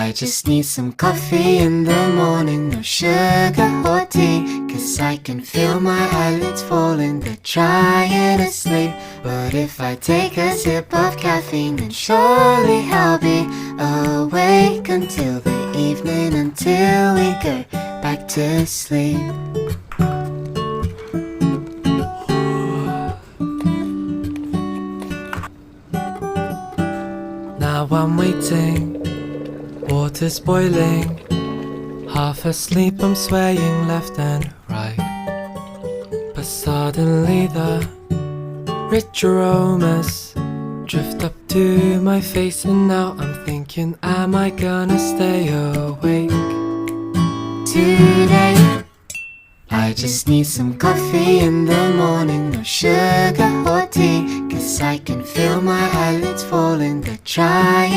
I just need some coffee in the morning, no sugar or tea, 'cause I can feel my eyelids falling, they're trying to sleep. But if I take a sip of caffeine, then surely I'll be awake until the evening, until we go back to sleep. Now I'm waiting, water's boiling, half asleep I'm swaying left and right. But suddenly the rich aromas drift up to my face, and now I'm thinking, am I gonna stay awake today? I just need some coffee in the morning, no sugar or tea, 'cause I can feel my eyelids falling, they're trying